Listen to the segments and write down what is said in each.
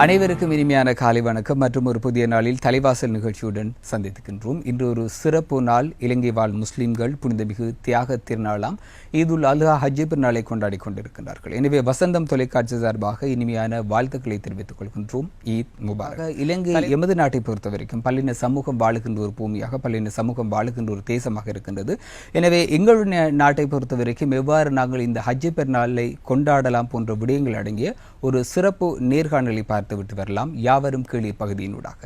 அனைவருக்கும் இனிமையான காலை வணக்கம் மற்றும் ஒரு புதிய நாளில் தலைவாசல் நிகழ்ச்சியுடன் சந்தித்துக்கின்றோம். இன்று ஒரு சிறப்பு நாள். இலங்கை வாழ் முஸ்லிம்கள் புனிதமிகு தியாக திருநாளாம் ஈதுல் அல்ஹா ஹஜ் பெருநாளை கொண்டாடி கொண்டிருக்கின்றார்கள். எனவே வசந்தம் தொலைக்காட்சி சார்பாக இனிமையான வாழ்த்துக்களை தெரிவித்துக் கொள்கின்றோம். ஈத் முபாரக். இலங்கை எமது நாட்டை பொறுத்தவரைக்கும் பல்லின சமூகம் வாழுகின்ற ஒரு பூமியாக, பல்லின சமூகம் வாழுகின்ற ஒரு தேசமாக இருக்கின்றது. எனவே எங்களுடைய நாட்டை பொறுத்தவரைக்கும் எவ்வாறு நாங்கள் இந்த ஹஜ் பெருநாளை கொண்டாடலாம் போன்ற விடயங்கள் அடங்கிய ஒரு சிறப்பு நேர்காணலை பார்த்துவிட்டு வரலாம். யாவரும் கீழே பகுதியினூடாக.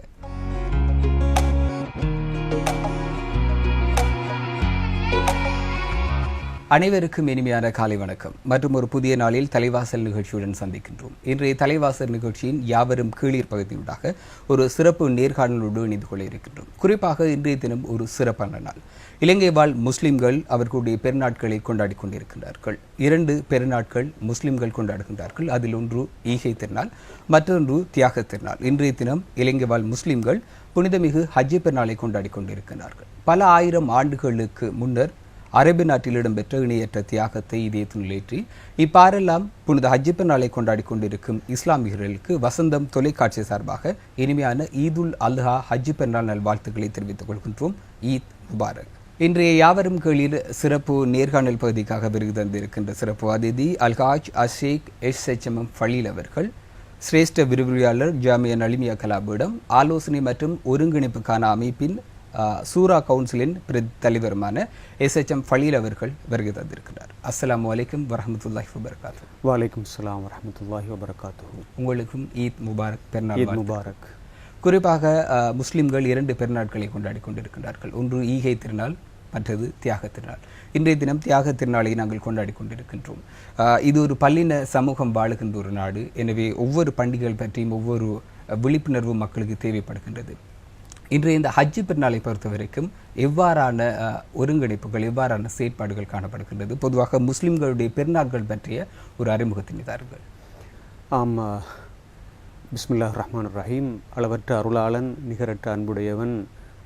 அனைவருக்கும் இனிமையான காலை வணக்கம் மற்றும் ஒரு புதிய நாளில் தலைவாசல் நிகழ்ச்சியுடன் சந்திக்கின்றோம். இன்றைய தலைவாசல் நிகழ்ச்சியின் யாவரும் கீழீர் பகுதியூடாக ஒரு சிறப்பு நேர்காணலோடு இணைந்து கொள்ள இருக்கின்றோம். குறிப்பாக இன்றைய தினம் ஒரு சிறப்பான நாள். இலங்கை வாழ் முஸ்லிம்கள் அவர்களுடைய பெருநாட்களை கொண்டாடி கொண்டிருக்கின்றார்கள். 2 பெருநாட்கள் முஸ்லிம்கள் கொண்டாடுகின்றார்கள். அதில் ஒன்று ஈகை திருநாள், மற்றொன்று தியாக திருநாள். இன்றைய தினம் இலங்கை வாழ் முஸ்லிம்கள் புனிதமிகு ஹஜ் பெருநாளை கொண்டாடி கொண்டிருக்கிறார்கள். பல ஆயிரம் ஆண்டுகளுக்கு முன்னர் அரபு நாட்டில் இடம்பெற்ற இணையற்ற தியாகத்தை இதயத்தில் ஏற்றி இப்பாரெல்லாம் புனித ஹஜ் பெருநாளை கொண்டாடி கொண்டிருக்கும் இஸ்லாமியர்களுக்கு வசந்தம் தொலைக்காட்சி சார்பாக இனிமையான ஈதுல் அல்ஹா ஹஜ் பெருநாள் நல்வாழ்த்துக்களை தெரிவித்துக் கொள்கின்றோம். ஈத் முபாரக். இன்றைய யாவரும் கீழில் சிறப்பு நேர்காணல் பகுதிக்காக விருது தந்திருக்கின்ற சிறப்பு அதிதி அல்ஹாஜ் அஷேக் HHM ஃபலீல் அவர்கள், சிரேஷ்ட விரிவுரையாளர் ஜாமியா நலிமியா கலாபீடம், ஆலோசனை மற்றும் ஒருங்கிணைப்புக்கான அமைப்பின் சூரா கவுன்சிலின் தலைவருமான HHM ஃபலீல் அவர்கள் வருகை தந்திருக்கிறார். அஸ்ஸலாமு அலைக்கும் வரஹ்மத்துல்லாஹி வபரகாத்துஹு. வலைக்கும் ஸலாம் வரஹ்மத்துல்லாஹி வபரகாத்துஹு. உங்களுக்கும் ஈத் முபாரக். பெருநாள் ஈத் முபாரக். குறிப்பாக முஸ்லிம்கள் 2 பெருநாட்களை கொண்டாடி கொண்டிருக்கிறார்கள். ஒன்று ஈகை திருநாள், மற்றது தியாக திருநாள். இன்றைய தினம் தியாக திருநாளை நாங்கள் கொண்டாடி கொண்டிருக்கின்றோம். இது ஒரு பல்லின சமூகம் வாழுகின்ற ஒரு நாடு. எனவே ஒவ்வொரு பண்டிகைகள் பற்றியும் ஒவ்வொரு விழிப்புணர்வு மக்களுக்கு தேவைப்படுகின்றது. இன்றைய இந்த ஹஜ் பெருநாளை பொறுத்த வரைக்கும் எவ்வாறான ஒருங்கிணைப்புகள், எவ்வாறான செயற்பாடுகள் காணப்படுகின்றது? பொதுவாக முஸ்லிம்களுடைய பெருநாட்கள் பற்றிய ஒரு அறிமுகத்தினை தாருங்கள். பிஸ்மில்லாஹ் ரஹ்மான் ரஹீம். அளவற்ற அருளாளன், நிகரற்ற அன்புடையவன்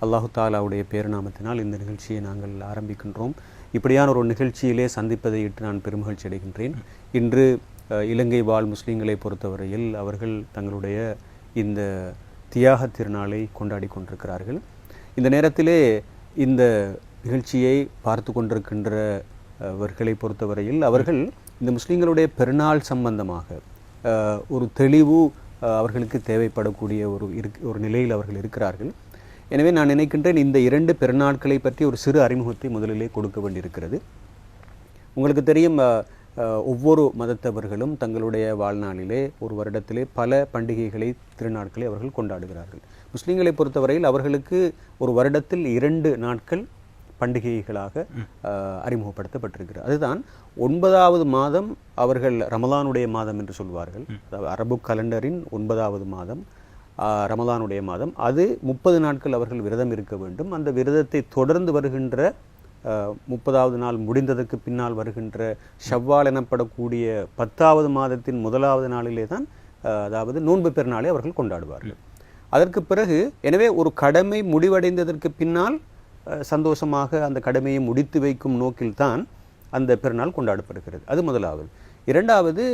அல்லாஹு தாலாவுடைய பேருநாமத்தினால் இந்த நிகழ்ச்சியை நாங்கள் ஆரம்பிக்கின்றோம். இப்படியான ஒரு நிகழ்ச்சியிலே சந்திப்பதை இட்டு நான் பெருமகிழ்ச்சி அடைகின்றேன். இன்று இலங்கை வாழ் முஸ்லீம்களை பொறுத்தவரையில் அவர்கள் தங்களுடைய இந்த தியாக திருநாளை கொண்டாடி கொண்டிருக்கிறார்கள். இந்த நேரத்திலே இந்த நிகழ்ச்சியை பார்த்து கொண்டிருக்கின்றவர்களை பொறுத்தவரையில் அவர்கள் இந்த முஸ்லீம்களுடைய பெருநாள் சம்பந்தமாக ஒரு தெளிவு அவர்களுக்கு தேவைப்படக்கூடிய ஒரு நிலையில் அவர்கள் இருக்கிறார்கள். எனவே நான் நினைக்கின்றேன் இந்த 2 பெருநாட்களை பற்றி ஒரு சிறு அறிமுகத்தை முதலிலே கொடுக்க வேண்டியிருக்கிறது. உங்களுக்கு தெரியும், ஒவ்வொரு மதத்தவர்களும் தங்களுடைய வாழ்நாளிலே ஒரு வருடத்திலே பல பண்டிகைகளை, திருநாட்களை அவர்கள் கொண்டாடுகிறார்கள். முஸ்லீம்களை பொறுத்தவரையில் அவர்களுக்கு ஒரு வருடத்தில் 2 நாட்கள் பண்டிகைகளாக அறிமுகப்படுத்தப்பட்டிருக்கிறது. அதுதான் 9வது மாதம் அவர்கள் ரமலானுடைய மாதம் என்று சொல்வார்கள். அதாவது அரபு கலண்டரின் 9வது மாதம் ரமலானுடைய மாதம். அது 30 நாட்கள் அவர்கள் விரதம் இருக்க வேண்டும். அந்த விரதத்தை தொடர்ந்து வருகின்ற 30வது நாள் முடிந்ததற்கு பின்னால் வருகின்ற ஷவ்வால் எனப்படக்கூடிய 10வது மாதத்தின் 1வது நாளிலே தான் அதாவது நோன்பு பெருநாளை அவர்கள் கொண்டாடுவார்கள். அதற்கு பிறகு எனவே ஒரு கடமை முடிவடைந்ததற்கு பின்னால் சந்தோஷமாக அந்த கடமையை முடித்து வைக்கும் நோக்கில்தான் அந்த பெருநாள் கொண்டாடப்படுகிறது. அது முதலாவது. இரண்டாவது,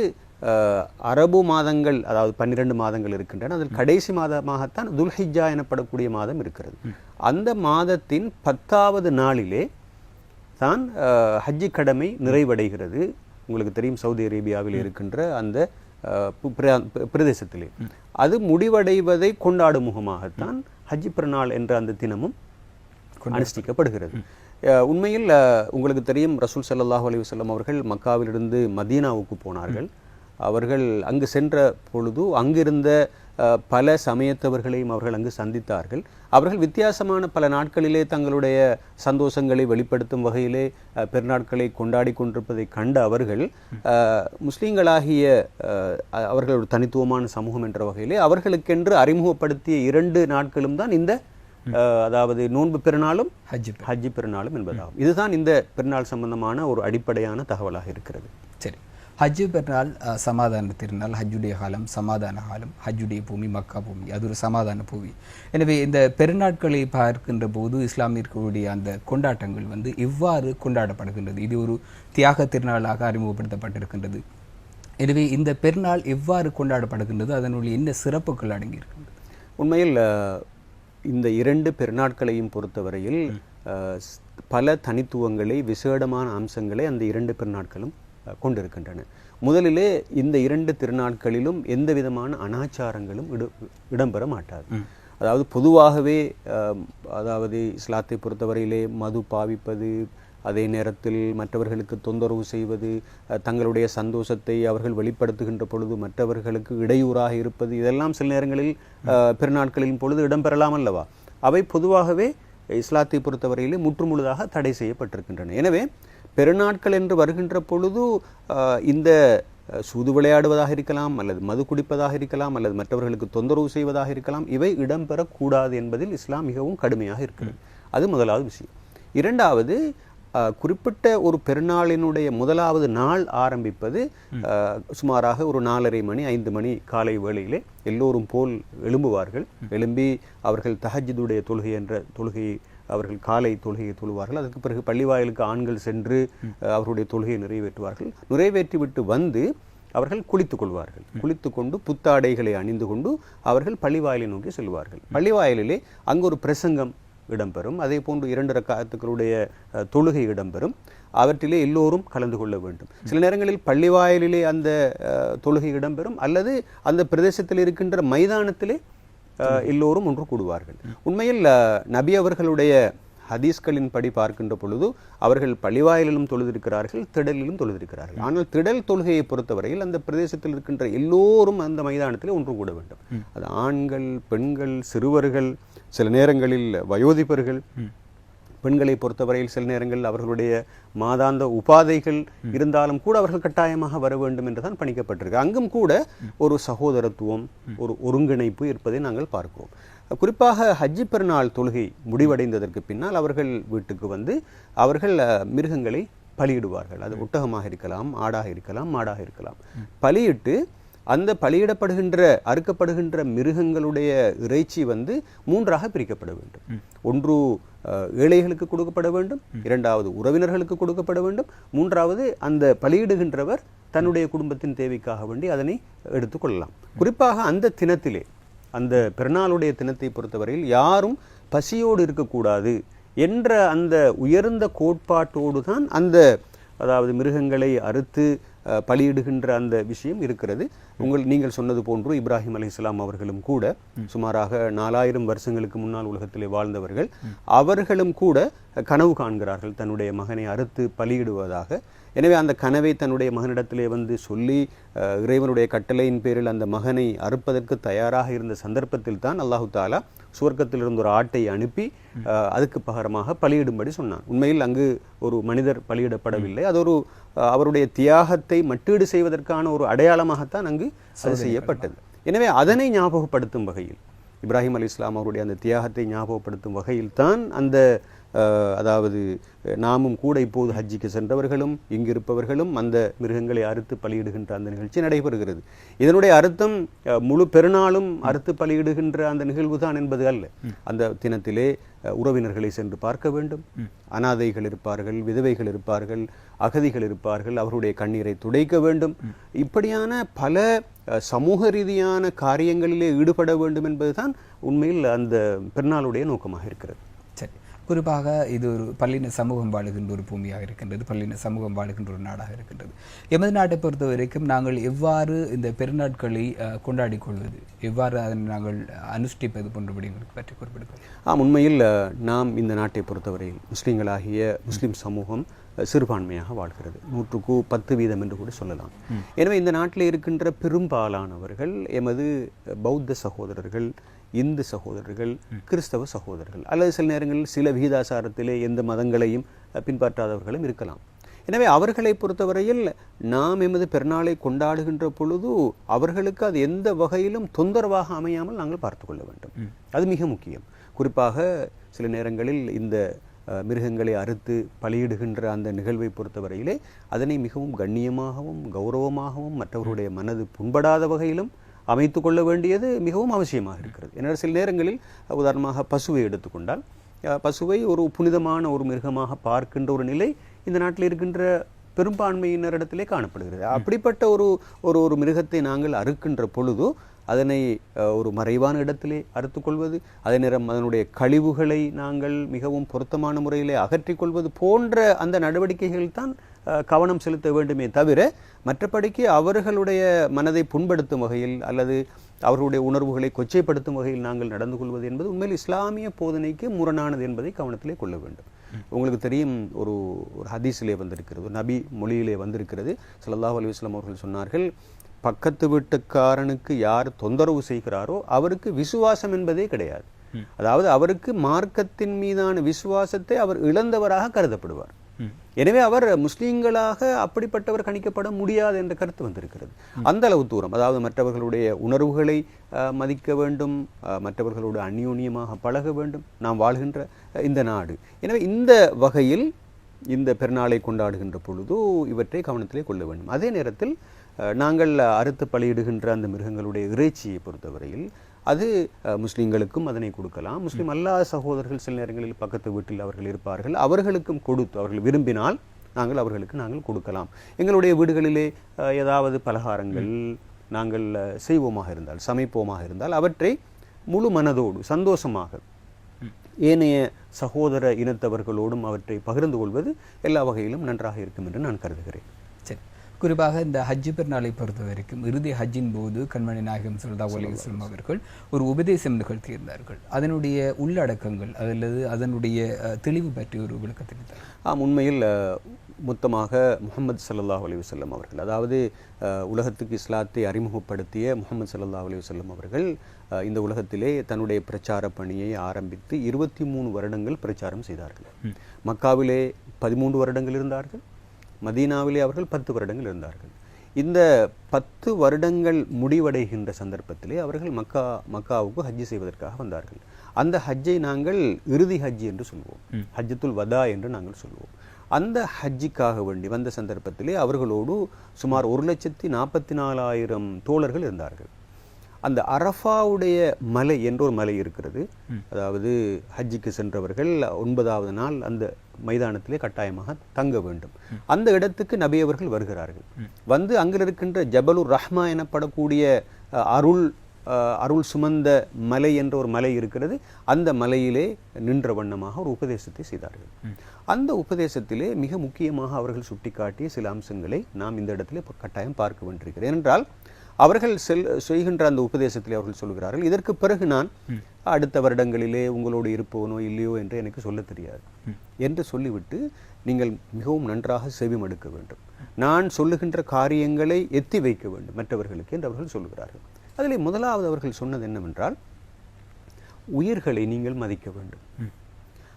அரபு மாதங்கள், அதாவது 12 மாதங்கள் இருக்கின்றன. அதில் கடைசி மாதமாகத்தான் துல்ஹிஜ்ஜா எனப்படக்கூடிய மாதம் இருக்கிறது. அந்த மாதத்தின் 10வது நாளிலே தான் ஹஜ்ஜி கடமை நிறைவடைகிறது. உங்களுக்கு தெரியும், சவுதி அரேபியாவில் இருக்கின்ற அந்த பிரதேசத்திலே அது முடிவடைவதை கொண்டாடும் முகமாகத்தான் ஹஜ்ஜி பெருநாள் என்ற அந்த தினமும் அனுஷ்டிக்கப்படுகிறது. உண்மையில் உங்களுக்கு தெரியும், ரசூல் ஸல்லல்லாஹு அலைஹி வஸல்லம் அவர்கள் மக்காவிலிருந்து மதீனாவுக்கு போனார்கள். அவர்கள் அங்கு சென்ற பொழுது அங்கிருந்த பல சமயத்தவர்களையும் அவர்கள் அங்கு சந்தித்தார்கள். அவர்கள் வித்தியாசமான பல நாட்களிலே தங்களுடைய சந்தோஷங்களை வெளிப்படுத்தும் வகையிலே பெருநாட்களை கொண்டாடி கொண்டிருப்பதை கண்ட அவர்கள் முஸ்லீம்களாகிய அவர்கள் ஒரு தனித்துவமான சமூகம் என்ற வகையிலே அவர்களுக்கென்று அறிமுகப்படுத்திய 2 நாட்களும் தான் இந்த அதாவது நோன்பு பெருநாளும் ஹஜ் பெருநாளும் என்பதாகும். இதுதான் இந்த பெருநாள் சம்பந்தமான ஒரு அடிப்படையான தகவலாக இருக்கிறது. சரி, ஹஜ் பெருநாள் சமாதான திருநாள், ஹஜ்ஜுடைய காலம் சமாதான காலம், ஹஜ்ஜுடைய பூமி மக்கா பூமி, அது ஒரு சமாதான பூமி. எனவே இந்த பெருநாட்களை பார்க்கின்ற போது இஸ்லாமியர்களுடைய அந்த கொண்டாட்டங்கள் எவ்வாறு கொண்டாடப்படுகின்றது? இது ஒரு தியாக திருநாளாக அறிமுகப்படுத்தப்பட்டிருக்கின்றது. எனவே இந்த பெருநாள் எவ்வாறு கொண்டாடப்படுகின்றது, அதனுடைய என்ன சிறப்புகள் அடங்கியிருக்கின்றது? உண்மையில் இந்த 2 பெருநாட்களையும் பொறுத்தவரையில் பல தனித்துவங்களை, விசேடமான அம்சங்களை அந்த 2 பெருநாட்களும் கொண்டிருக்கின்றன. முதலிலே இந்த 2 திருநாட்களிலும் எந்த விதமான அனாச்சாரங்களும் இடம்பெற மாட்டாது. அதாவது பொதுவாகவே அதாவது இஸ்லாத்தை பொறுத்தவரையிலே மது பாவிப்பது, அதே நேரத்தில் மற்றவர்களுக்கு தொந்தரவு செய்வது, தங்களுடைய சந்தோஷத்தை அவர்கள் வெளிப்படுத்துகின்ற பொழுது மற்றவர்களுக்கு இடையூறாக இருப்பது, இதெல்லாம் சில நேரங்களில் பெருநாட்களின் பொழுது இடம்பெறலாம் அல்லவா? அவை பொதுவாகவே இஸ்லாத்தை பொறுத்தவரையிலே முற்றுமுழுதாக தடை செய்யப்பட்டிருக்கின்றன. எனவே பெருநாட்கள் என்று வருகின்ற பொழுது இந்த சூது விளையாடுவதாக இருக்கலாம், அல்லது மது குடிப்பதாக இருக்கலாம், அல்லது மற்றவர்களுக்கு தொந்தரவு செய்வதாக இருக்கலாம், இவை இடம்பெறக்கூடாது என்பதில் இஸ்லாம் மிகவும் கடுமையாக இருக்கிறது. அது முதலாவது விஷயம். இரண்டாவது, குறிப்பிட்ட ஒரு பெருநாளினுடைய முதலாவது நாள் ஆரம்பிப்பது சுமாராக ஒரு 4:30 மணி 5 மணி காலை வேளையிலே எல்லோரும் போல் எழும்புவார்கள். எழும்பி அவர்கள் தஹஜ்ஜுடைய தொழுகை என்ற தொழுகையை அவர்கள் காலை தொழுகையை தொழுவார்கள். அதற்கு பிறகு பள்ளிவாயிலுக்கு ஆண்கள் சென்று அவருடைய தொழுகையை நிறைவேற்றுவார்கள். நிறைவேற்றி விட்டு வந்து அவர்கள் குளித்துக் கொள்வார்கள். குளித்து கொண்டு புத்தாடைகளை அணிந்து கொண்டு அவர்கள் பள்ளிவாயிலை நோக்கி செல்வார்கள். பள்ளிவாயிலே அங்கு ஒரு பிரசங்கம் இடம்பெறும். அதே போன்று 2 ரக்காத்துக்களுடைய தொழுகை இடம்பெறும். அவற்றிலே எல்லோரும் கலந்து கொள்ள வேண்டும். சில நேரங்களில் பள்ளிவாயிலே அந்த தொழுகை இடம்பெறும், அல்லது அந்த பிரதேசத்தில் இருக்கின்ற மைதானத்திலே எல்லோரும் ஒன்று கூடுவார்கள். உண்மையில் நபி அவர்களுடைய ஹதீஸ்களின் படி பார்க்கின்ற பொழுது அவர்கள் பள்ளிவாயிலும் தொழுதிருக்கிறார்கள், திடலிலும் தொழுதிருக்கிறார்கள். ஆனால் திடல் தொழுகையை பொறுத்தவரையில் அந்த பிரதேசத்தில் இருக்கின்ற எல்லோரும் அந்த மைதானத்தில் ஒன்று கூட வேண்டும். அது ஆண்கள், பெண்கள், சிறுவர்கள், சில நேரங்களில் வயோதிபர்கள். பெண்களை பொறுத்தவரையில் சில நேரங்களில் அவர்களுடைய மாதாந்த உபாதைகள் இருந்தாலும் கூட அவர்கள் கட்டாயமாக வர வேண்டும் என்றுதான் பணிக்கப்பட்டிருக்கு. அங்கும் கூட ஒரு சகோதரத்துவம், ஒரு ஒருங்கிணைப்பு இருப்பதை நாங்கள் பார்க்கிறோம். குறிப்பாக ஹஜ்ஜி பெருநாள் தொழுகை முடிவடைந்ததற்கு பின்னால் அவர்கள் வீட்டுக்கு வந்து அவர்கள் மிருகங்களை பலியிடுவார்கள். அது ஒட்டகமாக இருக்கலாம், ஆடாக இருக்கலாம், மாடாக இருக்கலாம். பலியிட்டு அந்த பலியிடப்படுகின்ற அறுக்கப்படுகின்ற மிருகங்களுடைய இறைச்சி வந்து 3ஆக பிரிக்கப்பட வேண்டும். ஒன்று ஏழைகளுக்கு கொடுக்கப்பட வேண்டும், 2வது உறவினர்களுக்கு கொடுக்கப்பட வேண்டும், 3வது அந்த பலியிடுகின்றவர் தன்னுடைய குடும்பத்தின் தேவைக்காக வேண்டி அதனை எடுத்துக்கொள்ளலாம். குறிப்பாக அந்த தினத்திலே, அந்த பெருநாளுடைய தினத்தை பொறுத்தவரையில் யாரும் பசியோடு இருக்கக்கூடாது என்ற அந்த உயர்ந்த கோட்பாட்டோடு தான் அந்த அதாவது மிருகங்களை அறுத்து பலியிடுகின்ற அந்த விஷயம் இருக்கிறது. நீங்கள் சொன்னது போன்று இப்ராஹிம் அலைஹிஸ்ஸலாம் அவர்களும் கூட சுமாராக 4000 வருஷங்களுக்கு முன்னால் உலகத்திலே வாழ்ந்தவர்கள். அவர்களும் கூட கனவு காண்கிறார்கள் தன்னுடைய மகனை அறுத்து பலியிடுவதாக. எனவே அந்த கனவை தன்னுடைய மகனிடத்திலே வந்து சொல்லி இறைவனுடைய கட்டளையின் பேரில் அந்த மகனை அறுப்பதற்கு தயாராக இருந்த சந்தர்ப்பத்தில் தான் அல்லாஹு தாலா சுவர்க்கத்திலிருந்து ஒரு ஆட்டை அனுப்பி அதுக்கு பகரமாக பலியிடும்படி சொன்னான். உண்மையில் அங்கு ஒரு மனிதர் பலியிடப்படவில்லை. அது ஒரு அவருடைய தியாகத்தை மட்டீடு செய்வதற்கான ஒரு அடையாளமாகத்தான் அங்கு அது செய்யப்பட்டது. எனவே அதனை ஞாபகப்படுத்தும் வகையில், இப்ராஹிம் அலைஹிஸ்ஸலாம் அவருடைய அந்த தியாகத்தை ஞாபகப்படுத்தும் வகையில் தான் அந்த அதாவது நாமும் கூட இப்போது ஹஜ்ஜிக்கு சென்றவர்களும் இங்கிருப்பவர்களும் அந்த மிருகங்களை அறுத்து பலியிடுகின்ற அந்த நிகழ்ச்சி நடைபெறுகிறது. இதனுடைய அர்த்தம் முழு பெருநாளும் அறுத்து பலியிடுகின்ற அந்த நிகழ்வு தான் என்பது அல்ல. அந்த தினத்திலே உறவினர்களை சென்று பார்க்க வேண்டும். அனாதைகள் இருப்பார்கள், விதவைகள் இருப்பார்கள், அகதிகள் இருப்பார்கள், அவருடைய கண்ணீரை துடைக்க வேண்டும். இப்படியான பல சமூக ரீதியான காரியங்களிலே ஈடுபட வேண்டும் என்பதுதான் உண்மையில் அந்த பெருநாளுடைய நோக்கமாக இருக்கிறது. சரி, குறிப்பாக இது ஒரு பல்லின சமூகம் வாழுகின்ற ஒரு பூமியாக இருக்கின்றது, பல்லின சமூகம் வாழுகின்ற ஒரு நாடாக இருக்கின்றது. எமது நாட்டை பொறுத்த வரைக்கும் நாங்கள் எவ்வாறு இந்த பெருநாட்களை கொண்டாடி கொள்வது, எவ்வாறு அதனை நாங்கள் அனுஷ்டிப்பது போன்ற விடயங்களுக்கு பற்றி குறிப்பிடுகிறோம். உண்மையில் நாம் இந்த நாட்டை பொறுத்தவரையில் முஸ்லீம்களாகிய முஸ்லீம் சமூகம் சிறுபான்மையாக வாழ்கிறது. 100% என்று கூட சொல்லலாம். எனவே இந்த நாட்டில் இருக்கின்ற பெரும்பாலானவர்கள் எமது பௌத்த சகோதரர்கள், இந்து சகோதரர்கள், கிறிஸ்தவ சகோதரர்கள், அல்லது சில நேரங்களில் சில விகிதாசாரத்திலே எந்த மதங்களையும் பின்பற்றாதவர்களும் இருக்கலாம். எனவே அவர்களை பொறுத்தவரையில் நாம் எமது பெருநாளை கொண்டாடுகின்ற பொழுது அவர்களுக்கு அது எந்த வகையிலும் தொந்தரவாக அமையாமல் நாங்கள் பார்த்து கொள்ள வேண்டும். அது மிக முக்கியம். குறிப்பாக சில நேரங்களில் இந்த மிருகங்களை அறுத்து பலியிடுகின்ற அந்த நிகழ்வை பொறுத்தவரையிலே அதனை மிகவும் கண்ணியமாகவும் கௌரவமாகவும் மற்றவருடைய மனது புண்படாத வகையிலும் அமைத்து கொள்ள வேண்டியது மிகவும் அவசியமாக இருக்கிறது. ஏன்னா சில நேரங்களில் உதாரணமாக பசுவை எடுத்துக்கொண்டால், பசுவை ஒரு புனிதமான ஒரு மிருகமாக பார்க்கின்ற ஒரு நிலை இந்த நாட்டில் இருக்கின்ற பெரும்பான்மையினரிடத்திலே காணப்படுகிறது. அப்படிப்பட்ட ஒரு ஒரு மிருகத்தை நாங்கள் அறுக்கின்ற பொழுது அதனை ஒரு மறைவான இடத்திலே அறுத்துக்கொள்வது, அதே நேரம் அதனுடைய கழிவுகளை நாங்கள் மிகவும் பொருத்தமான முறையிலே அகற்றிக்கொள்வது போன்ற அந்த நடவடிக்கைகள் தான் கவனம் செலுத்த வேண்டுமே தவிர, மற்றபடிக்கு அவர்களுடைய மனதை புண்படுத்தும் வகையில் அல்லது அவர்களுடைய உணர்வுகளை கொச்சைப்படுத்தும் வகையில் நாங்கள் நடந்து கொள்வது என்பது உண்மையில் இஸ்லாமிய போதனைக்கு முரணானது என்பதை கவனத்திலே கொள்ள வேண்டும். உங்களுக்கு தெரியும், ஒரு ஹதீஸிலே வந்திருக்கிறது, நபி மொழியிலே வந்திருக்கிறது. ஸல்லல்லாஹு அலைஹி வஸல்லம் அவர்கள் சொன்னார்கள், பக்கத்து வீட்டுக்காரனுக்கு யார் தொந்தரவு செய்கிறாரோ அவருக்கு விசுவாசம் என்பதே கிடையாது. அதாவது அவருக்கு மார்க்கத்தின் மீதான விசுவாசத்தை அவர் இழந்தவராக கருதப்படுவார். எனவே அவர் முஸ்லீம்களாக அப்படிப்பட்டவர் கணிக்கப்பட முடியாது என்ற கருத்து வந்திருக்கிறது. அந்த அளவு தூரம், அதாவது மற்றவர்களுடைய உணர்வுகளை மதிக்க வேண்டும், மற்றவர்களோடு அந்யோன்யமாக பழக வேண்டும் நாம் வாழ்கின்ற இந்த நாடு. எனவே இந்த வகையில் இந்த பெருநாளை கொண்டாடுகின்ற பொழுது இவற்றை கவனத்திலே கொள்ள வேண்டும். அதே நேரத்தில் நாங்கள் அறுத்து பலியிடுகின்ற அந்த மிருகங்களுடைய இறைச்சியை பொறுத்தவரையில் அது முஸ்லீம்களுக்கும் அதனை கொடுக்கலாம். முஸ்லீம் அல்லாத சகோதரர்கள் சில நேரங்களில் பக்கத்து வீட்டில் அவர்கள் இருப்பார்கள், அவர்களுக்கும் கொடுத்து அவர்கள் விரும்பினால் நாங்கள் அவர்களுக்கு கொடுக்கலாம். எங்களுடைய வீடுகளிலே ஏதாவது பலகாரங்கள் நாங்கள் செய்வோமாக இருந்தால், சமைப்போமாக இருந்தால் அவற்றை முழு மனதோடு சந்தோஷமாக ஏனைய சகோதர இனத்தவர்களோடும் அவற்றை பகிர்ந்து கொள்வது எல்லா வகையிலும் நன்றாக இருக்கும் என்று நான் கருதுகிறேன். சரி, குறிப்பாக இந்த ஹஜ் பெருநாளை பொறுத்த வரைக்கும் இறுதி ஹஜ்ஜின் போது கண்மணி நாயகம் ஸல்லல்லாஹு அலைஹி வஸல்லம் அவர்கள் ஒரு உபதேசம் நிகழ்த்தியிருந்தார்கள். அதனுடைய உள்ளடக்கங்கள் அல்லது அதனுடைய தெளிவு பற்றி ஒரு விளக்கத்தை. உண்மையில் மொத்தமாக முஹம்மது ஸல்லல்லாஹு அலைஹி வஸல்லம் அவர்கள், அதாவது உலகத்துக்கு இஸ்லாத்தை அறிமுகப்படுத்திய முஹம்மது ஸல்லல்லாஹு அலைஹி வஸல்லம் அவர்கள் இந்த உலகத்திலே தன்னுடைய பிரச்சார பணியை ஆரம்பித்து 23 வருடங்கள் பிரச்சாரம் செய்தார்கள். மக்காவிலே 13 வருடங்கள் இருந்தார்கள், மதீனாவிலே அவர்கள் 10 வருடங்கள் இருந்தார்கள். இந்த 10 வருடங்கள் முடிவடைகின்ற சந்தர்ப்பத்திலே அவர்கள் மக்காவுக்கு ஹஜ்ஜி செய்வதற்காக வந்தார்கள். அந்த ஹஜ்ஜை நாங்கள் இறுதி ஹஜ்ஜி என்று சொல்வோம், ஹஜ்ஜத்துல் வதா என்று நாங்கள் சொல்வோம். அந்த ஹஜ்ஜிக்காக வேண்டி வந்த சந்தர்ப்பத்திலே அவர்களோடு சுமார் 1,44,000 தோழர்கள் இருந்தார்கள். அந்த அரஃபாவுடைய மலை என்ற ஒரு மலை இருக்கிறது. அதாவது ஹஜ்ஜிக்கு சென்றவர்கள் 9வது நாள் அந்த மைதானத்திலே கட்டாயமாக தங்க வேண்டும். அந்த இடத்துக்கு நபி அவர்கள் வருகிறார்கள். வந்து அங்கு இருக்கின்ற ஜபலுர் ரஹ்மா எனப்படக்கூடிய அருள் சுமந்த மலை என்ற ஒரு மலை இருக்கிறது. அந்த மலையிலே நின்ற வண்ணமாக ஒரு உபதேசத்தை செய்தார்கள். அந்த உபதேசத்திலே மிக முக்கியமாக அவர்கள் சுட்டிக்காட்டிய சில அம்சங்களை நாம் இந்த இடத்திலே கட்டாயம் பார்க்க வேண்டியிருக்கிறேன். ஏனென்றால் அவர்கள் செய்கின்ற அந்த உபதேசத்திலே அவர்கள் சொல்கிறார்கள், இதற்கு பிறகு நான் அடுத்த வருடங்களிலே உங்களோடு இருப்பவனோ இல்லையோ என்று எனக்கு சொல்ல தெரியாது என்று சொல்லிவிட்டு நீங்கள் மிகவும் நன்றாக செவிமடுக்க வேண்டும், நான் சொல்லுகின்ற காரியங்களை எத்தி வைக்க வேண்டும் மற்றவர்களுக்கு என்று அவர்கள் சொல்லுகிறார்கள். அதில் முதலாவது அவர்கள் சொன்னது என்னவென்றால், உயிர்களை நீங்கள் மதிக்க வேண்டும்,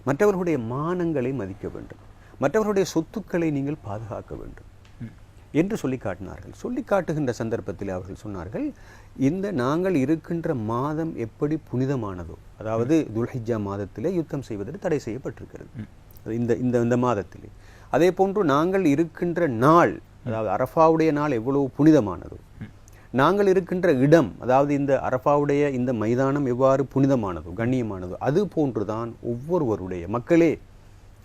மற்றவர்களுடைய மானங்களை மதிக்க வேண்டும், மற்றவர்களுடைய சொத்துக்களை நீங்கள் பாதுகாக்க வேண்டும் என்று சொல்லி காட்டினார்கள். சொல்லி காட்டுகின்ற சந்தர்ப்பத்தில் அவர்கள் சொன்னார்கள், இந்த நாங்கள் இருக்கின்ற மாதம் எப்படி புனிதமானதோ, அதாவது துல்ஹிஜ்ஜா மாதத்திலே யுத்தம் செய்வதற்கு தடை செய்யப்பட்டிருக்கிறது இந்த மாதத்திலே, அதே போன்று நாங்கள் இருக்கின்ற நாள், அதாவது அரஃபாவுடைய நாள் எவ்வளவு புனிதமானதோ, நாங்கள் இருக்கின்ற இடம், அதாவது இந்த அரஃபாவுடைய இந்த மைதானம் எவ்வாறு புனிதமானதோ கண்ணியமானதோ, அது போன்றுதான் ஒவ்வொருவருடைய மக்களே,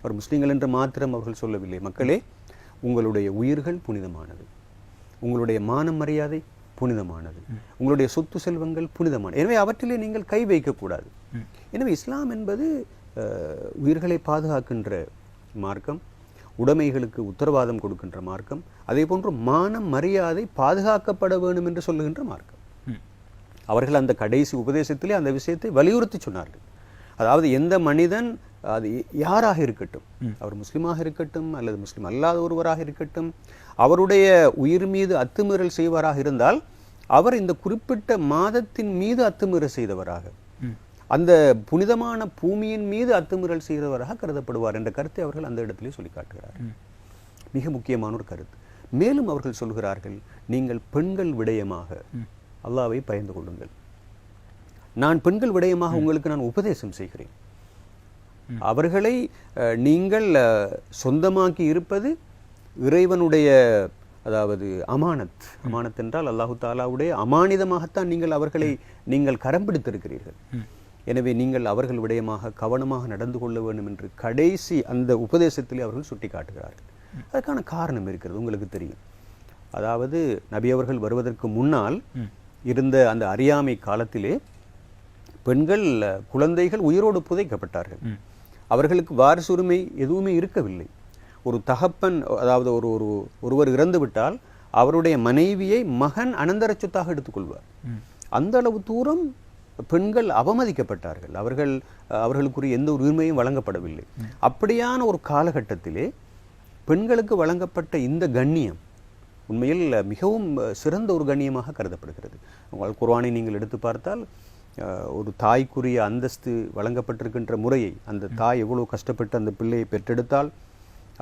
ஒரு முஸ்லிம்கள் என்று மாத்திரம் அவர்கள் சொல்லவில்லை, மக்களே உங்களுடைய உயிர்கள் புனிதமானது, உங்களுடைய மானம் மரியாதை புனிதமானது, உங்களுடைய சொத்து செல்வங்கள் புனிதமானது, எனவே அவற்றிலே நீங்கள் கை வைக்கக்கூடாது. எனவே இஸ்லாம் என்பது உயிர்களை பாதுகாக்கின்ற மார்க்கம், உடைமைகளுக்கு உத்தரவாதம் கொடுக்கின்ற மார்க்கம், அதே போன்று மானம் மரியாதை பாதுகாக்கப்பட வேண்டும் என்று சொல்லுகின்ற மார்க்கம். அவர்கள் அந்த கடைசி உபதேசத்திலே அந்த விஷயத்தை வலியுறுத்தி சொன்னார்கள். அதாவது எந்த மனிதன், அது யாராக இருக்கட்டும், அவர் முஸ்லிமாக இருக்கட்டும் அல்லது முஸ்லிம் அல்லாத ஒருவராக இருக்கட்டும், அவருடைய உயிர் மீது அத்துமீறல் செய்வராக இருந்தால் அவர் இந்த குறிப்பிட்ட மாதத்தின் மீது அத்துமீறல் செய்தவராக, அந்த புனிதமான பூமியின் மீது அத்துமீறல் செய்தவராக கருதப்படுவார் என்ற கருத்தை அவர்கள் அந்த இடத்திலே சொல்லி காட்டுகிறார்கள். மிக முக்கியமான ஒரு கருத்து. மேலும் அவர்கள் சொல்கிறார்கள், நீங்கள் பெண்கள் விடயமாக அல்லாஹ்வை பயந்து கொள்ளுங்கள், நான் பெண்கள் விடயமாக உங்களுக்கு நான் உபதேசம் செய்கிறேன், அவர்களை நீங்கள் சொந்தமாக்கி இருப்பது இறைவனுடைய, அதாவது அமானத் என்றால் அல்லாஹு தாலாவுடைய அமானிதமாகத்தான் நீங்கள் அவர்களை நீங்கள் கரம் பிடித்திருக்கிறீர்கள். எனவே நீங்கள் அவர்கள் விடயமாக கவனமாக நடந்து கொள்ள வேண்டும் என்று கடைசி அந்த உபதேசத்திலே அவர்கள் சுட்டி காட்டுகிறார்கள். அதுக்கான காரணம் இருக்கிறது, உங்களுக்கு தெரியும். அதாவது நபி அவர்கள் வருவதற்கு முன்னால் இருந்த அந்த அறியாமை காலத்திலே பெண்கள், குழந்தைகள் உயிரோடு புதைக்கப்பட்டார்கள். அவர்களுக்கு வாரிசுரிமை எதுவுமே இருக்கவில்லை. ஒரு தகப்பன், அதாவது ஒருவர் இறந்து விட்டால் அவருடைய மனைவியை மகன் அனந்தர சொத்தாக எடுத்துக்கொள்வார். அந்த அளவு தூரம் பெண்கள் அவமதிக்கப்பட்டார்கள். அவர்களுக்குரிய எந்த ஒரு உரிமையும் வழங்கப்படவில்லை. அப்படியான ஒரு காலகட்டத்திலே பெண்களுக்கு வழங்கப்பட்ட இந்த கண்ணியம் உண்மையில் மிகவும் சிறந்த ஒரு கண்ணியமாக கருதப்படுகிறது. உங்கள் குர்ஆனை நீங்கள் எடுத்து பார்த்தால் ஒரு தாய்க்குரிய அந்தஸ்து வழங்கப்பட்டிருக்கின்ற முறையை, அந்த தாய் எவ்வளவு கஷ்டப்பட்டு அந்த பிள்ளையை பெற்றெடுத்தால்,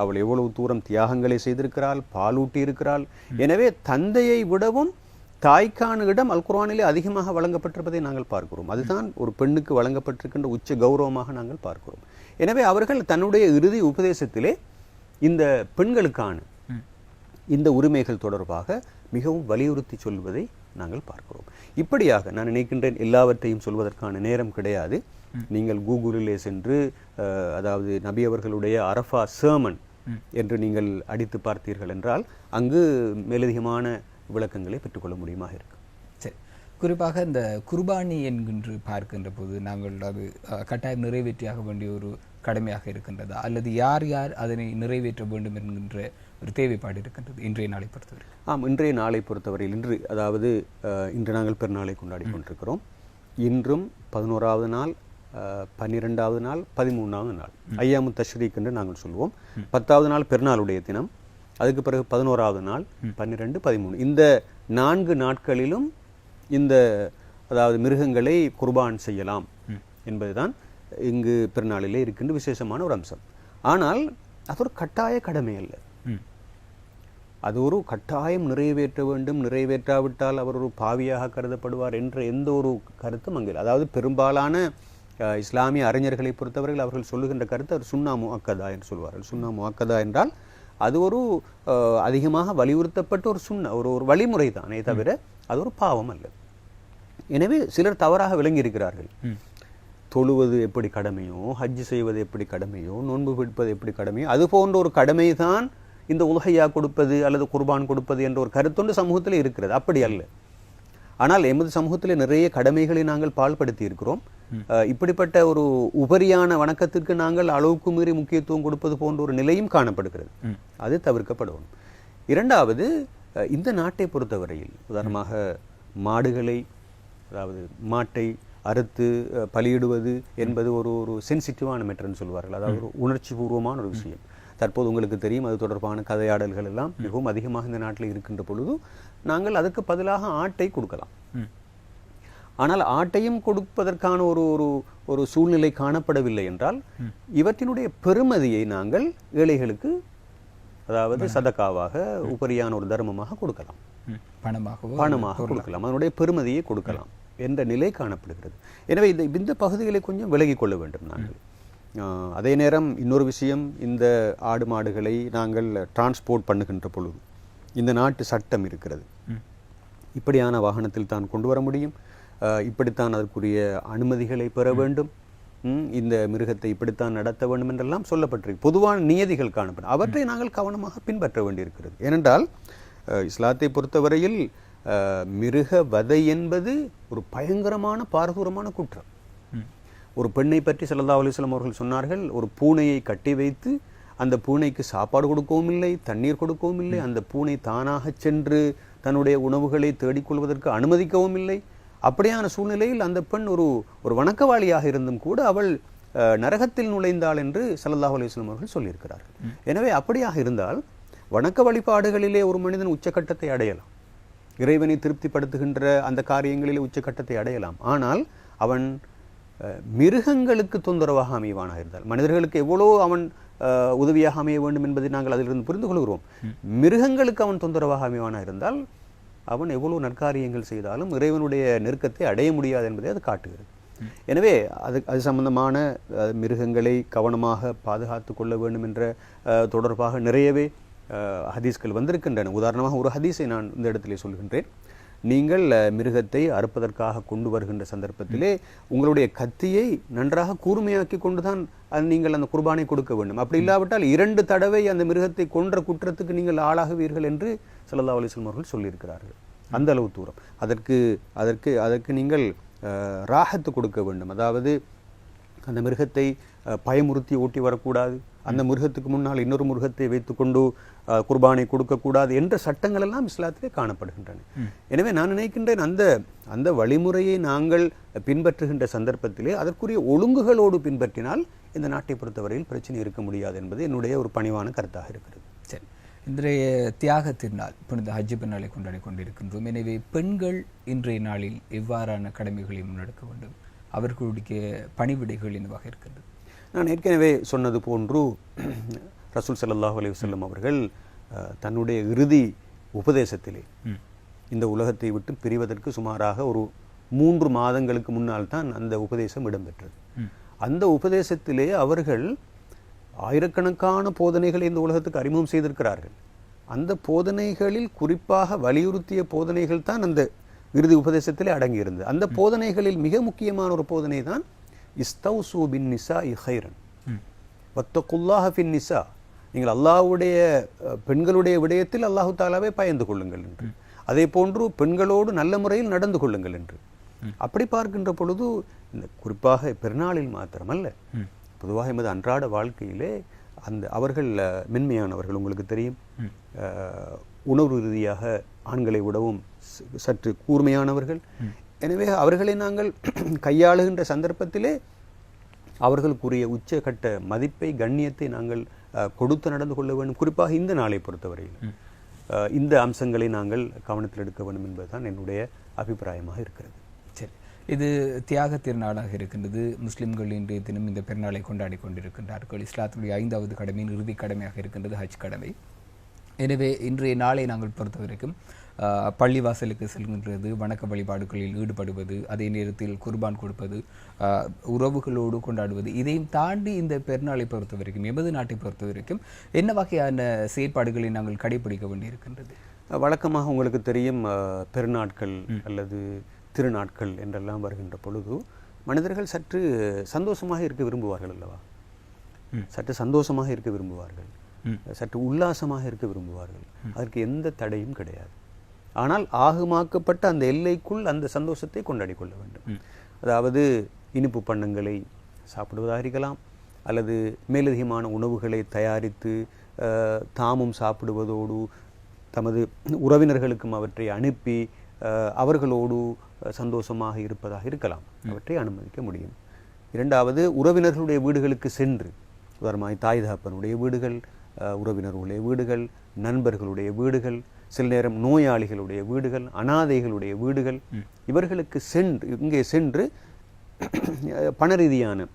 அவள் எவ்வளவு தூரம் தியாகங்களை செய்திருக்கிறாள், பாலூட்டி இருக்கிறாள். எனவே தந்தையை விடவும் தாய்க்கான இடம் அல் குர்ஆனிலே அதிகமாக வழங்கப்பட்டிருப்பதை நாங்கள் பார்க்கிறோம். அதுதான் ஒரு பெண்ணுக்கு வழங்கப்பட்டிருக்கின்ற உச்ச கௌரவமாக நாங்கள் பார்க்கிறோம். எனவே அவர்கள் தன்னுடைய இறுதி உபதேசத்திலே இந்த பெண்களுக்கான இந்த உரிமைகள் தொடர்பாக மிகவும் வலியுறுத்தி சொல்வதை நாங்கள் பார்க்கிறோம். இப்படியாக நான் நினைக்கின்றேன், எல்லாவற்றையும் சொல்வதற்கான நேரம் கிடையாது. நீங்கள் கூகுளிலே சென்று அதாவது நபி அவர்களுடைய அரஃபா சேர்மன் என்று நீங்கள் அடித்து பார்த்தீர்கள் என்றால் அங்கு மேலதிகமான விளக்கங்களை பெற்றுக்கொள்ள முடியுமாக இருக்கும். சரி, குறிப்பாக இந்த குர்பானி என்கின்ற பார்க்கின்ற போது நாங்கள் அது கட்டாயம் நிறைவேற்றியாக வேண்டிய ஒரு கடமையாக இருக்கின்றதா, அல்லது யார் யார் அதனை நிறைவேற்ற வேண்டும் என்கின்ற ஒரு தேவைப்பாடு இருக்கின்றது இன்றைய நாளை பொறுத்தவரை? இன்றைய நாளை பொறுத்தவரையில் இன்று நாங்கள் பெருநாளை கொண்டாடி கொண்டிருக்கிறோம். இன்றும் 11வது நாள், 12வது நாள், 13வது நாள் ஐயாமு தஷ்ரீக் என்று நாங்கள் சொல்வோம். 10வது நாள் பெருநாளுடைய தினம், அதுக்கு பிறகு 11வது நாள், 12, 13 இந்த 4 நாட்களிலும் இந்த அதாவது மிருகங்களை குர்பான் செய்யலாம் என்பதுதான் இங்கு பெருநாளிலே இருக்கின்ற விசேஷமான ஒரு அம்சம். ஆனால் அது ஒரு கட்டாய கடமை அல்ல. அது ஒரு கட்டாயம் நிறைவேற்ற வேண்டும், நிறைவேற்றாவிட்டால் அவர் ஒரு பாவியாக கருதப்படுவார் என்ற எந்த ஒரு கருத்தும் அங்கே. அதாவது பெரும்பாலான இஸ்லாமிய அறிஞர்களை பொறுத்தவர்கள் அவர்கள் சொல்லுகின்ற கருத்து அவர் சுன்னா முஅக்கதா என்று சொல்வார்கள். சுன்னா முஅக்கதா என்றால் அது ஒரு அதிகமாக வலியுறுத்தப்பட்ட ஒரு ஒரு வழிமுறை தானே தவிர அது ஒரு பாவம் அல்ல. எனவே சிலர் தவறாக விளங்கி இருக்கிறார்கள். தொழுவது எப்படி கடமையோ, ஹஜ் செய்வது எப்படி கடமையோ, நோன்பு பிடிப்பது எப்படி கடமையோ, அது போன்ற ஒரு கடமை தான் இந்த உலகையா கொடுப்பது அல்லது குர்பான் கொடுப்பது என்ற ஒரு கருத்தொண்டு சமூகத்தில் இருக்கிறது. அப்படி அல்ல. ஆனால் எமது சமூகத்தில் நிறைய கடமைகளை நாங்கள் பால்படுத்தி இருக்கிறோம். இப்படிப்பட்ட ஒரு உபரியான வணக்கத்திற்கு நாங்கள் அளவுக்கு மீறி முக்கியத்துவம் கொடுப்பது போன்ற ஒரு நிலையும் காணப்படுகிறது. அது தவிர்க்கப்படணும். இரண்டாவது, இந்த நாட்டை பொறுத்தவரையில் உதாரணமாக மாடுகளை, அதாவது மாட்டை அறுத்து பலியிடுவது என்பது ஒரு சென்சிட்டிவான மேட்டர்னு சொல்வார்கள். அதாவது ஒரு உணர்ச்சி பூர்வமான ஒரு விஷயம். தற்போது உங்களுக்கு தெரியும், அது தொடர்பான கதையாடல்கள் எல்லாம் மிகவும் அதிகமாக இந்த நாட்டில் இருக்கின்ற பொழுது நாங்கள் அதுக்கு பதிலாக ஆட்டை கொடுக்கலாம். ஆனால் ஆட்டையும் கொடுப்பதற்கான ஒரு சூழ்நிலை காணப்படவில்லை என்றால் இவற்றினுடைய பெருமதியை நாங்கள் ஏழைகளுக்கு, அதாவது சதக்காவாக, உபரியான ஒரு தர்மமாக கொடுக்கலாம், பணமாக கொடுக்கலாம், அதனுடைய பெருமதியை கொடுக்கலாம் என்ற நிலை காணப்படுகிறது. எனவே இந்த பகுதிகளை கொஞ்சம் விலகிக் கொள்ள வேண்டும் நாங்கள். அதே நேரம் இன்னொரு விஷயம், இந்த ஆடு மாடுகளை நாங்கள் டிரான்ஸ்போர்ட் பண்ணுகின்ற பொழுது இந்த நாட்டு சட்டம் இருக்கிறது. இப்படியான வாகனத்தில் தான் கொண்டு வர முடியும், இப்படித்தான் அதற்குரிய அனுமதிகளை பெற வேண்டும், இந்த மிருகத்தை இப்படித்தான் நடத்த வேண்டும் என்றெல்லாம் சொல்லப்பட்டிருக்கு. பொதுவான நியதிகள் காணப்படும். அவற்றை நாங்கள் கவனமாக பின்பற்ற வேண்டியிருக்கிறது. ஏனென்றால் இஸ்லாத்தை பொறுத்தவரையில் மிருக வதை என்பது ஒரு பயங்கரமான பாரதூரமான குற்றம். ஒரு பெண்ணை பற்றி ஸல்லல்லாஹு அலைஹி வஸல்லம் அவர்கள் சொன்னார்கள், ஒரு பூனையை கட்டி வைத்து அந்த பூனைக்கு சாப்பாடு கொடுக்கவும் இல்லை, தண்ணீர் கொடுக்கவும் இல்லை, அந்த பூனை தானாக சென்று தன்னுடைய உணவுகளை தேடிக்கொள்வதற்கு அனுமதிக்கவும் இல்லை. அப்படியான சூழ்நிலையில் அந்த பெண் ஒரு வணக்கவாளியாக இருந்தும் கூட அவள் நரகத்தில் நுழைந்தாள் என்று ஸல்லல்லாஹு அலைஹி வஸல்லம் அவர்கள் சொல்லியிருக்கிறார்கள். எனவே அப்படியாக இருந்தால் வணக்க வழிபாடுகளிலே ஒரு மனிதன் உச்சக்கட்டத்தை அடையலாம், இறைவனை திருப்திப்படுத்துகின்ற அந்த காரியங்களிலே உச்சக்கட்டத்தை அடையலாம். ஆனால் அவன் மிருகங்களுக்கு தொந்தரவாக அமைவானாக இருந்தால், மனிதர்களுக்கு எவ்வளோ அவன் உதவியாக அமைய வேண்டும் என்பதை நாங்கள் அதிலிருந்து புரிந்து கொள்கிறோம். மிருகங்களுக்கு அவன் தொந்தரவாக அமைவானாக இருந்தால் அவன் எவ்வளவு நற்காரியங்கள் செய்தாலும் இறைவனுடைய நெருக்கத்தை அடைய முடியாது என்பதை அது காட்டுகிறது. எனவே அது சம்பந்தமான மிருகங்களை கவனமாக பாதுகாத்து கொள்ள வேண்டும் என்ற தொடர்பாக நிறையவே ஹதீஸ்கள் வந்திருக்கின்றன. உதாரணமாக ஒரு ஹதீஸை நான் இந்த இடத்திலே சொல்கின்றேன். நீங்கள் மிருகத்தை அறுப்பதற்காக கொண்டு வருகின்ற சந்தர்ப்பத்திலே உங்களுடைய கத்தியை நன்றாக கூர்மையாக்கி கொண்டுதான் நீங்கள் அந்த குர்பானை கொடுக்க வேண்டும். அப்படி இல்லாவிட்டால் 2 தடவை அந்த மிருகத்தை கொன்ற குற்றத்துக்கு நீங்கள் ஆளாகுவீர்கள் என்று ஸல்லல்லாஹு அலைஹி வஸல்லம் அவர்கள் சொல்லியிருக்கிறார்கள். அந்த அளவு தூரம். அதற்கு நீங்கள் ராஹத்து கொடுக்க வேண்டும். அதாவது அந்த மிருகத்தை பயமுறுத்தி ஓட்டி வரக்கூடாது, அந்த மிருகத்துக்கு முன்னால் இன்னொரு மிருகத்தை வைத்துக்கொண்டு குர்பானை கொடுக்கக்கூடாது என்ற சட்டங்கள் எல்லாம் இஸ்லாத்திலே காணப்படுகின்றன. எனவே நான் நினைக்கின்றேன் அந்த வழிமுறையை நாங்கள் பின்பற்றுகின்ற சந்தர்ப்பத்திலே அதற்குரிய ஒழுங்குகளோடு பின்பற்றினால் இந்த நாட்டை பொறுத்தவரையில் பிரச்சனை இருக்க முடியாது என்பது என்னுடைய ஒரு பணிவான கருத்தாக இருக்கிறது. சரி, இன்றைய தியாக திருநாள் புனித ஹஜ் பெருநாளை கொண்டாடி கொண்டிருக்கின்றோம். எனவே பெண்கள் இன்றைய நாளில் எவ்வாறான கடமைகளை முன்னெடுக்க வேண்டும், அவர்களுடைய பணிவிடைகள் என்னவாக இருக்கின்றது? நான் ஏற்கனவே சொன்னது போன்று ரசூல் ஸல்லல்லாஹு அலைஹி வஸல்லம் அவர்கள் தன்னுடைய இறுதி உபதேசத்திலே இந்த உலகத்தை விட்டு பிரிவதற்கு சுமாராக ஒரு 3 மாதங்களுக்கு முன்னால் தான் அந்த உபதேசம் இடம்பெற்றது. அந்த உபதேசத்திலே அவர்கள் ஆயிரக்கணக்கான போதனைகளை இந்த உலகத்துக்கு அறிமுகம் செய்திருக்கிறார்கள். அந்த போதனைகளில் குறிப்பாக வலியுறுத்திய போதனைகள் தான் அந்த இறுதி உபதேசத்திலே அடங்கியிருந்தது. அந்த போதனைகளில் மிக முக்கியமான ஒரு போதனை தான் இஸ்தௌசு பின் நிசாஇ கைரன் வத்தகுல்லாஹ ஃபின் நிசா, நீங்கள் அல்லாஹ்வுடைய பெண்களுடைய விடயத்தில் அல்லாஹு தாலாவை பயந்து கொள்ளுங்கள் என்று, அதே போன்று பெண்களோடு நல்ல முறையில் நடந்து கொள்ளுங்கள் என்று. அப்படி பார்க்கின்ற பொழுது இந்த குறிப்பாக பெருநாளில் மாத்திரமல்ல, பொதுவாக எமது அன்றாட வாழ்க்கையிலே அவர்கள் மென்மையானவர்கள். உங்களுக்கு தெரியும், உணர்வு ரீதியாக ஆண்களை விடவும் சற்று கூர்மையானவர்கள். எனவே அவர்களை நாங்கள் கையாளுகின்ற சந்தர்ப்பத்திலே அவர்களுக்குரிய உச்சகட்ட மதிப்பை, கண்ணியத்தை நாங்கள் கொடுத்து நடந்து கொள்ள வேண்டும். குறிப்பாக இந்த நாளை பொறுத்தவரையில் இந்த அம்சங்களை நாங்கள் கவனத்தில் எடுக்க வேண்டும் என்பதுதான் என்னுடைய அபிப்பிராயமாக இருக்கிறது. சரி, இது தியாக திருநாளாக இருக்கின்றது. முஸ்லிம்கள் இன்றைய தினம் இந்த பெருநாளை கொண்டாடி கொண்டிருக்கின்றார்கள். இஸ்லாத்துடைய 5வது கடமையின் இறுதி கடமையாக இருக்கின்றது ஹஜ் கடமை. எனவே இன்றைய நாளை நாங்கள் பொறுத்த வரைக்கும் பள்ளிவாசலுக்கு செல்கின்றது, வணக்க வழிபாடுகளில் ஈடுபடுவது, அதே நேரத்தில் குர்பான் கொடுப்பது, உறவுகளோடு கொண்டாடுவது, இதையும் தாண்டி இந்த பெருநாளை பொறுத்த வரைக்கும், எமது நாட்டை பொறுத்த வரைக்கும் என்ன வகையான செயற்பாடுகளை நாங்கள் கடைபிடிக்க வேண்டியிருக்கின்றது? வழக்கமாக உங்களுக்கு தெரியும், பெருநாட்கள் அல்லது திருநாட்கள் என்றெல்லாம் வருகின்ற பொழுது மனிதர்கள் சற்று சந்தோஷமாக இருக்க விரும்புவார்கள் அல்லவா? சற்று சந்தோஷமாக இருக்க விரும்புவார்கள், சற்று உல்லாசமாக இருக்க விரும்புவார்கள். அதற்கு எந்த தடையும் கிடையாது. ஆனால் ஆகுமாக்கப்பட்ட அந்த எல்லைக்குள் அந்த சந்தோஷத்தை கொண்டாடி கொள்ள வேண்டும். அதாவது இனிப்பு பண்டங்களை சாப்பிடுவதாக இருக்கலாம், அல்லது மேலதிகமான உணவுகளை தயாரித்து தாமும் சாப்பிடுவதோடு தமது உறவினர்களுக்கும் அவற்றை அனுப்பி அவர்களோடு சந்தோஷமாக இருப்பதாக இருக்கலாம். அவற்றை அனுமதிக்க முடியும். 2வது, உறவினர்களுடைய வீடுகளுக்கு சென்று, உதாரணமாக தாய் தகப்பனுடைய வீடுகள், உறவினர்களுடைய வீடுகள், நண்பர்களுடைய வீடுகள், சில நேரம் நோயாளிகளுடைய வீடுகள், அனாதைகளுடைய வீடுகள், இவர்களுக்கு இங்கே சென்று பண ரீதியான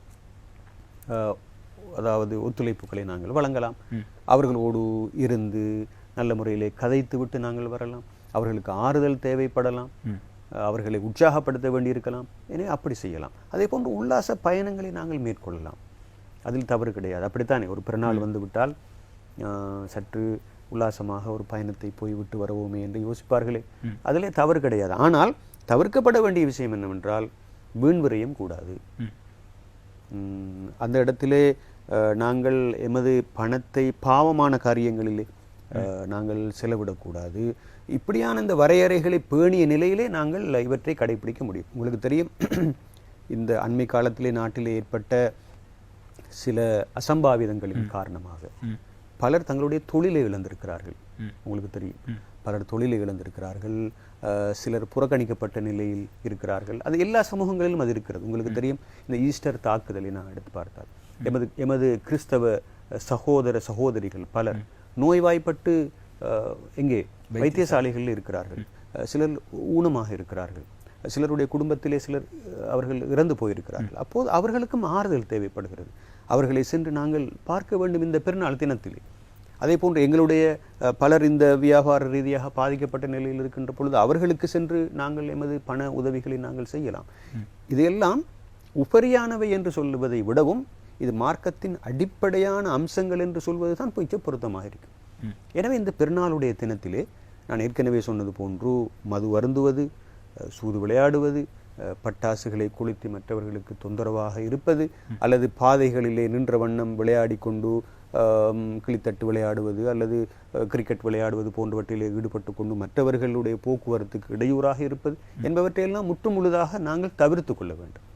அதாவது ஒத்துழைப்புகளை நாங்கள் வழங்கலாம். அவர்களோடு இருந்து நல்ல முறையிலே கதைத்து விட்டு நாங்கள் வரலாம். அவர்களுக்கு ஆறுதல் தேவைப்படலாம், அவர்களை உற்சாகப்படுத்த வேண்டியிருக்கலாம். எனவே அப்படி செய்யலாம். அதே போன்று உல்லாச பயணங்களை நாங்கள் மேற்கொள்ளலாம். அதில் தவறு கிடையாது. அப்படித்தானே, ஒரு பிறநாள் வந்து விட்டால் சற்று உல்லாசமாக ஒரு பயணத்தை போய்விட்டு வரவோமே என்று யோசிப்பார்களே, அதிலே தவறு கிடையாது. ஆனால் தவிர்க்கப்பட வேண்டிய விஷயம் என்னவென்றால் வீண் விரயம் கூடாது. அந்த இடத்திலே நாங்கள் எமது பணத்தை பாவமான காரியங்களிலே நாங்கள் செலவிடக்கூடாது. இப்படியான இந்த வரையறைகளை பேணிய நிலையிலே நாங்கள் இவற்றை கடைபிடிக்க முடியும். உங்களுக்கு தெரியும், இந்த அண்மை காலத்திலே நாட்டிலே ஏற்பட்ட சில அசம்பாவிதங்களின் காரணமாக பலர் தங்களுடைய தொழிலை இழந்திருக்கிறார்கள். உங்களுக்கு தெரியும், பலர் தொழிலை இழந்திருக்கிறார்கள், சிலர் புறக்கணிக்கப்பட்ட நிலையில் இருக்கிறார்கள். அது எல்லா சமூகங்களிலும் அது இருக்கிறது. உங்களுக்கு தெரியும், இந்த ஈஸ்டர் தாக்குதலை நான் எடுத்து பார்த்தால் எமது கிறிஸ்தவ சகோதர சகோதரிகள் பலர் நோய்வாய்ப்பட்டு எங்கே வைத்தியசாலைகளில் இருக்கிறார்கள். சிலர் ஊனமாக இருக்கிறார்கள். சிலருடைய குடும்பத்திலே சிலர் அவர்கள் இறந்து போயிருக்கிறார்கள். அப்போது அவர்களுக்கும் ஆறுதல் தேவைப்படுகிறது. அவர்களை சென்று நாங்கள் பார்க்க வேண்டும் இந்த பெருநாள் தினத்திலே. அதே போன்று எங்களுடைய பலர் இந்த வியாபார ரீதியாக பாதிக்கப்பட்ட நிலையில் இருக்கின்ற பொழுது அவர்களுக்கு சென்று நாங்கள் எமது பண உதவிகளை நாங்கள் செய்யலாம். இதையெல்லாம் உபரியானவை என்று சொல்லுவதை விடவும் இது மார்க்கத்தின் அடிப்படையான அம்சங்கள் என்று சொல்வது தான் பொருத்தமாக இருக்கும். எனவே இந்த பெருநாளுடைய தினத்திலே நான் ஏற்கனவே சொன்னது போன்று மது அருந்துவது, சூது விளையாடுவது, பட்டாசுகளை கொளுத்தி மற்றவர்களுக்கு தொந்தரவாக இருப்பது, அல்லது பாதைகளிலே நின்ற வண்ணம் விளையாடி கொண்டு கிளித்தட்டு விளையாடுவது அல்லது கிரிக்கெட் விளையாடுவது போன்றவற்றிலே ஈடுபட்டு கொண்டு மற்றவர்களுடைய போக்குவரத்துக்கு இடையூறாக இருப்பது என்பவற்றையெல்லாம் முற்று முழுதாக நாங்கள் தவிர்த்து கொள்ள வேண்டும்.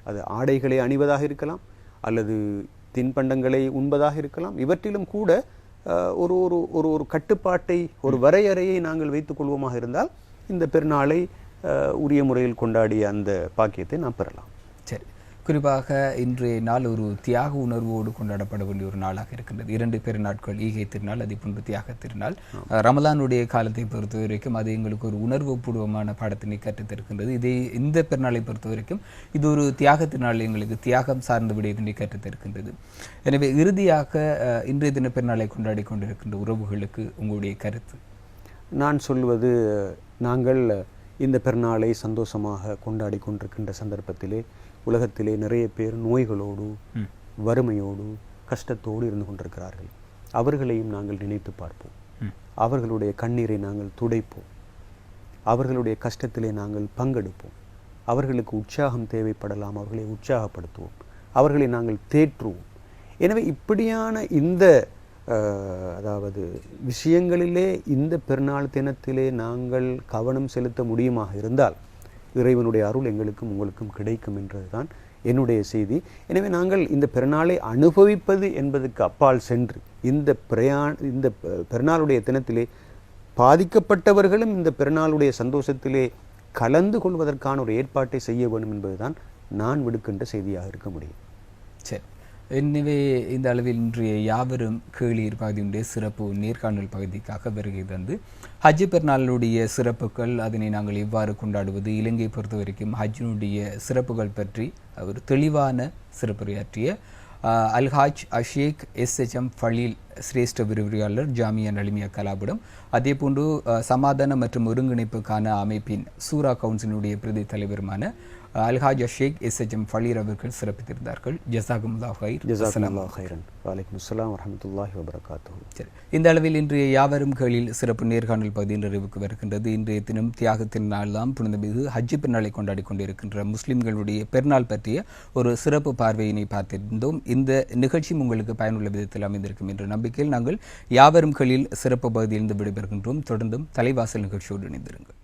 அது ஆடைகளை அணிவதாக இருக்கலாம், அல்லது தின்பண்டங்களை உண்பதாக இருக்கலாம். இவற்றிலும் கூட ஒரு ஒரு ஒரு ஒரு கட்டுப்பாட்டை, ஒரு வரையறையை நாங்கள் வைத்துக் கொள்வோமாக இருந்தால் இந்த பெருநாளை உரிய முறையில் கொண்டாடிய அந்த பாக்கியத்தை நாம் பெறலாம். சரி, குறிப்பாக இன்றைய நாள் ஒரு தியாக உணர்வோடு கொண்டாடப்பட வேண்டிய ஒரு நாளாக இருக்கின்றது. 2 பெருநாட்கள், ஈகை திருநாள், அதே போன்று தியாக திருநாள். ரமலானுடைய காலத்தை பொறுத்த வரைக்கும் அது எங்களுக்கு ஒரு உணர்வு பூர்வமான பாடத்தினை கற்றுத்தருக்கின்றது. இந்த பெருநாளை பொறுத்த வரைக்கும் இது ஒரு தியாக திருநாள், எங்களுக்கு தியாகம் சார்ந்த விடயத்தினை கற்றுத்தருக்கின்றது. எனவே இறுதியாக இன்றைய தின பெருநாளை கொண்டாடி கொண்டிருக்கின்ற உறவுகளுக்கு உங்களுடைய கருத்து? நான் சொல்வது, நாங்கள் இந்த பெருநாளை சந்தோஷமாக கொண்டாடி கொண்டிருக்கின்ற சந்தர்ப்பத்திலே உலகத்திலே நிறைய பேர் நோய்களோடு, வறுமையோடு, கஷ்டத்தோடு இருந்து கொண்டிருக்கிறார்கள். அவர்களையும் நாங்கள் நினைத்து பார்ப்போம். அவர்களுடைய கண்ணீரை நாங்கள் துடைப்போம். அவர்களுடைய கஷ்டத்திலே நாங்கள் பங்கெடுப்போம். அவர்களுக்கு உற்சாகம் தேவைப்படலாம், அவர்களை உற்சாகப்படுத்துவோம். அவர்களை நாங்கள் தேற்றுவோம். எனவே இப்படியான இந்த அதாவது விஷயங்களிலே இந்த பெருநாள் தினத்திலே நாங்கள் கவனம் செலுத்த முடியுமாக இருந்தால் இறைவனுடைய அருள் எங்களுக்கும் உங்களுக்கும் கிடைக்கும் என்றதுதான் என்னுடைய செய்தி. எனவே நாங்கள் இந்த பெருநாளை அனுபவிப்பது என்பதற்கு அப்பால் சென்று இந்த பெருநாளுடைய தினத்திலே பாதிக்கப்பட்டவர்களும் இந்த பெருநாளுடைய சந்தோஷத்திலே கலந்து கொள்வதற்கான ஒரு ஏற்பாட்டை செய்ய வேண்டும் என்பதுதான் நான் விடுக்கின்ற செய்தியாக இருக்க முடியும். சரி, எனவே இந்த அளவில் இன்றைய யாவரும் கேளீர் பகுதியுடைய சிறப்பு நேர்காணல் பகுதிக்காக வருகை தந்து ஹஜ் பெருநாளுடைய சிறப்புகள், அதனை நாங்கள் எவ்வாறு கொண்டாடுவது, இலங்கையை பொறுத்த வரைக்கும் ஹஜ்ஜினுடைய சிறப்புகள் பற்றி ஒரு தெளிவான சிறப்புரையாற்றிய அல்ஹாஜ் அஷேக் SHM ஃபலீல் சிரேஷ்ட விரிவுரையாளர் ஜாமியா நலிமியா கலாபுடம், அதே போன்று சமாதான மற்றும் ஒருங்கிணைப்புக்கான அமைப்பின் சூரா கவுன்சிலுடைய பிரதி தலைவருமான அல்ஹாஜ் அஷேக் SHM ஃபலீல் அவர்கள் சிறப்பித்திருந்தார்கள். ஜஸாகுமுல்லாஹ் கைர். ஜஸாகுமுல்லாஹ் கைரன். வலைக்கும் அஸ்ஸலாம் வரஹ்மத்துல்லாஹி வபரகாத்துஹு. சரி, இந்த அளவில் இன்றைய யாவரும் கேளில் சிறப்பு நேர்காணல் பகுதி நிறைவுக்கு வருகின்றது. இன்றைய தினம் தியாகத்தின் நாள் தான் புனிதமிகு ஹஜ் பெருநாளை கொண்டாடி கொண்டிருக்கின்ற முஸ்லிம்களுடைய பெருநாள் பற்றிய ஒரு சிறப்பு பார்வையினை பார்த்திருந்தோம். இந்த நிகழ்ச்சி உங்களுக்கு பயனுள்ள விதத்தில் அமைந்திருக்கும் என்ற நம்பிக்கையில் நாங்கள் யாவரும் கேளில் சிறப்பு பகுதியிலிருந்து விடைபெறுகின்றோம். தொடர்ந்தும் தலைவாசல் நிகழ்ச்சியோடு இணைந்திருங்கள்.